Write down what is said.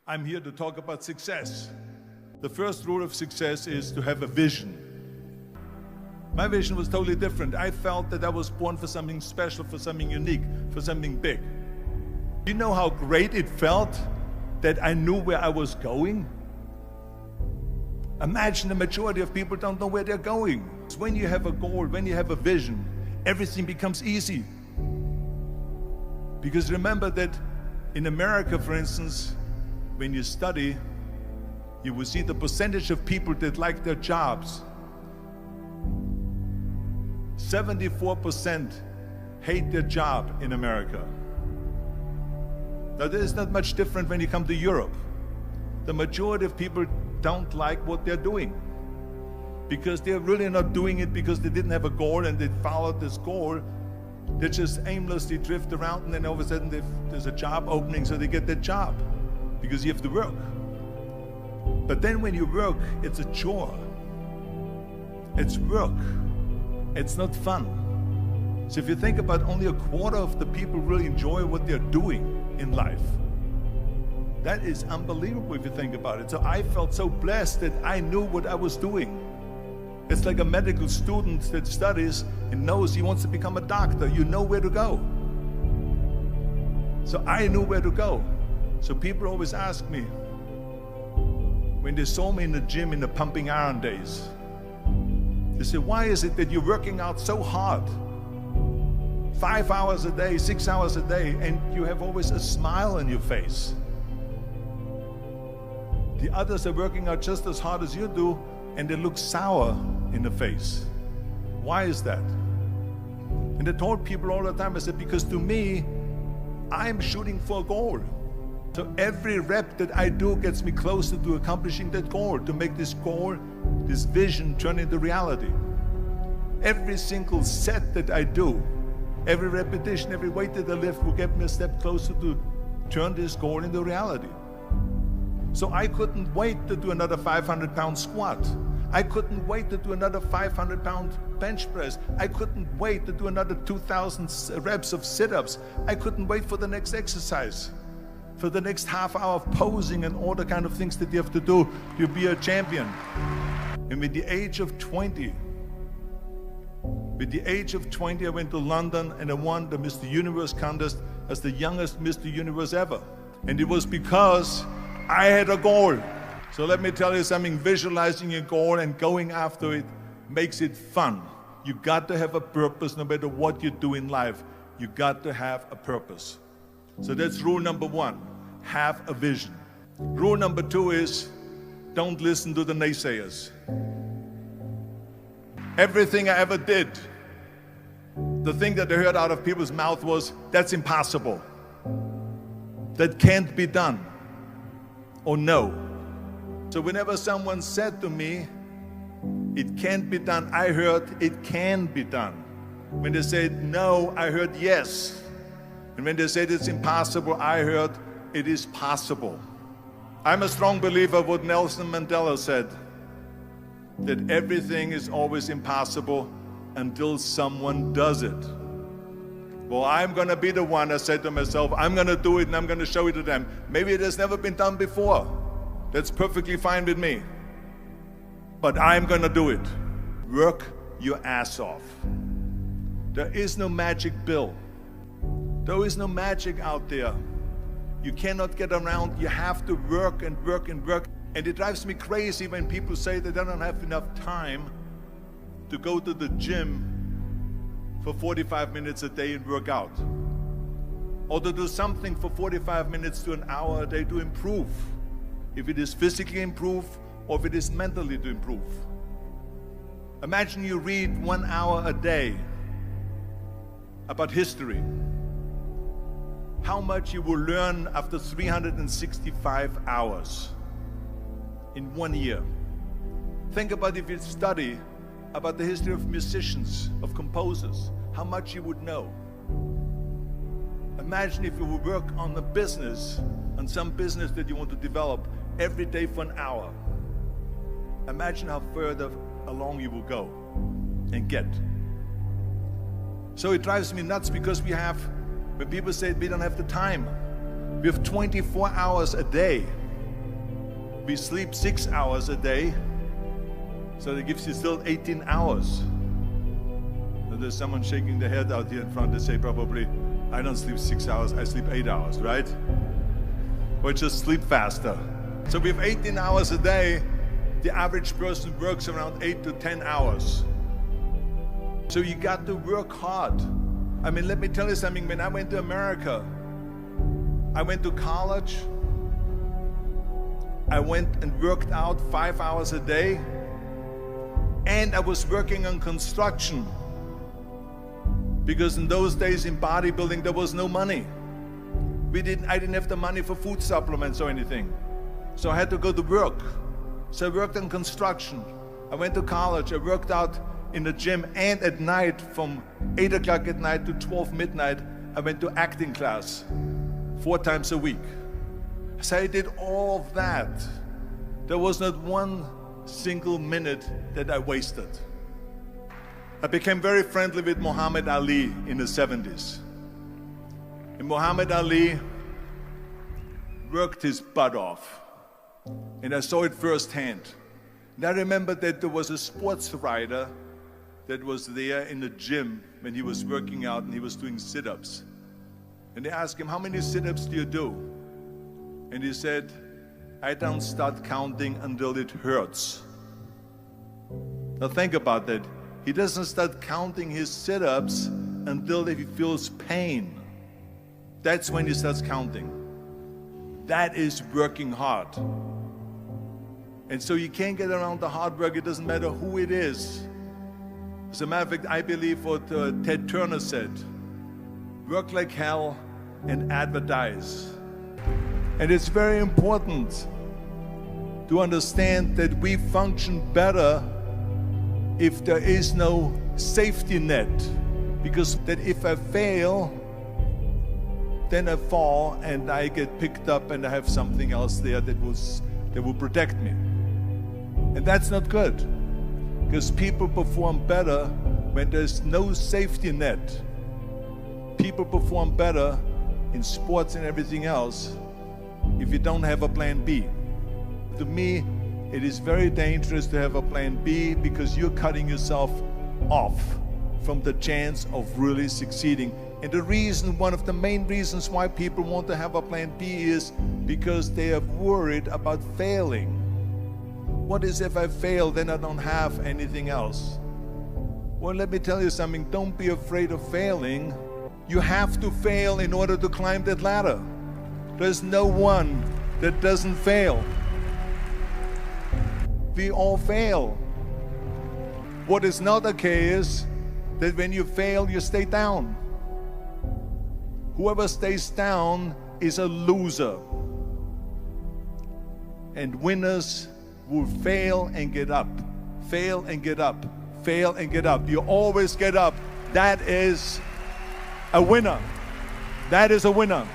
I'm here to talk about success. The first rule of success is to have a vision. My vision was totally different. I felt that I was born for something special, for something unique, for something big. You know how great it felt that I knew where I was going? Imagine the majority of people don't know where they're going. When you have a goal, when you have a vision, everything becomes easy. Because remember that in America, for instance, when you study, you will see the percentage of people that like their jobs. 74% hate their job in America. Now, there is not much different when you come to Europe. The majority of people don't like what they're doing because they're really not doing it because they didn't have a goal and they followed this goal. They just aimlessly drift around, and then all of a sudden there's a job opening, so they get that job because you have to work. But then when you work, it's a chore. It's work. It's not fun. So if you think about, only a quarter of the people really enjoy what they're doing in life. That is unbelievable if you think about it. So I felt so blessed that I knew what I was doing. It's like a medical student that studies and knows he wants to become a doctor. You know where to go. So I knew where to go. So people always ask me, when they saw me in the gym in the pumping iron days, they said, why is it that you're working out so hard? 5 hours a day, 6 hours a day, and you have always a smile on your face. The others are working out just as hard as you do, and they look sour in the face. Why is that? And I told people all the time, I said, because to me, I'm shooting for a goal. So every rep that I do gets me closer to accomplishing that goal, to make this goal, this vision, turn into reality. Every single set that I do, every repetition, every weight that I lift will get me a step closer to turn this goal into reality. So I couldn't wait to do another 500-pound squat. I couldn't wait to do another 500-pound bench press. I couldn't wait to do another 2,000 reps of sit-ups. I couldn't wait for the next exercise, for the next half hour of posing and all the kind of things that you have to do to be a champion. And with the age of 20, I went to London and I won the Mr. Universe contest as the youngest Mr. Universe ever. And it was because I had a goal. So let me tell you something, visualizing your goal and going after it makes it fun. You got to have a purpose no matter what you do in life. You got to have a purpose. So that's rule number one, have a vision. Rule number two is, don't listen to the naysayers. Everything I ever did, the thing that I heard out of people's mouth was, that's impossible. That can't be done. Or no. So whenever someone said to me, it can't be done, I heard it can be done. When they said no, I heard yes. And when they said it's impossible, I heard it is possible. I'm a strong believer of what Nelson Mandela said, that everything is always impossible until someone does it. Well, I'm going to be the one, I said to myself, I'm going to do it and I'm going to show it to them. Maybe it has never been done before. That's perfectly fine with me. But I'm going to do it. Work your ass off. There is no magic pill. There is no magic out there. You cannot get around. You have to work and work and work. And it drives me crazy when people say they don't have enough time to go to the gym for 45 minutes a day and work out. Or to do something for 45 minutes to an hour a day to improve. If it is physically improve or if it is mentally to improve. Imagine you read 1 hour a day about history. How much you will learn after 365 hours in 1 year. Think about if you study about the history of musicians, of composers, how much you would know. Imagine if you would work on a business, on some business that you want to develop every day for an hour. Imagine how further along you will go and get. So it drives me nuts because when people say we don't have the time, we have 24 hours a day. We sleep 6 hours a day, so that gives you still 18 hours. And there's someone shaking their head out here in front. They say probably, I don't sleep 6 hours, I sleep 8 hours, right? Or just sleep faster. So we have 18 hours a day. The average person works around 8 to 10 hours. So you got to work hard. I mean, let me tell you something. When I went to America, I went to college. I went and worked out 5 hours a day. And I was working on construction. Because in those days in bodybuilding, there was no money. I didn't have the money for food supplements or anything. So I had to go to work. So I worked on construction. I went to college. I worked out in the gym, and at night from 8 o'clock at night to 12 midnight, I went to acting class 4 times a week. So I did all of that. There was not one single minute that I wasted. I became very friendly with Muhammad Ali in the 70s. And Muhammad Ali worked his butt off. And I saw it firsthand. And I remember that there was a sports writer that was there in the gym when he was working out and he was doing sit-ups. And they asked him, how many sit-ups do you do? And he said, I don't start counting until it hurts. Now think about that. He doesn't start counting his sit-ups until he feels pain. That's when he starts counting. That is working hard. And so you can't get around the hard work. It doesn't matter who it is. As a matter of fact, I believe what Ted Turner said, work like hell and advertise. And it's very important to understand that we function better if there is no safety net. Because that if I fail, then I fall and I get picked up and I have something else there that will protect me. And that's not good. Because people perform better when there's no safety net. People perform better in sports and everything else if you don't have a plan B. To me, it is very dangerous to have a plan B because you're cutting yourself off from the chance of really succeeding. And the reason, one of the main reasons why people want to have a plan B is because they are worried about failing. What is if I fail, then I don't have anything else? Well, let me tell you something. Don't be afraid of failing. You have to fail in order to climb that ladder. There's no one that doesn't fail. We all fail. What is not okay is that when you fail, you stay down. Whoever stays down is a loser. And winners will fail and get up, fail and get up, fail and get up. You always get up. That is a winner. That is a winner.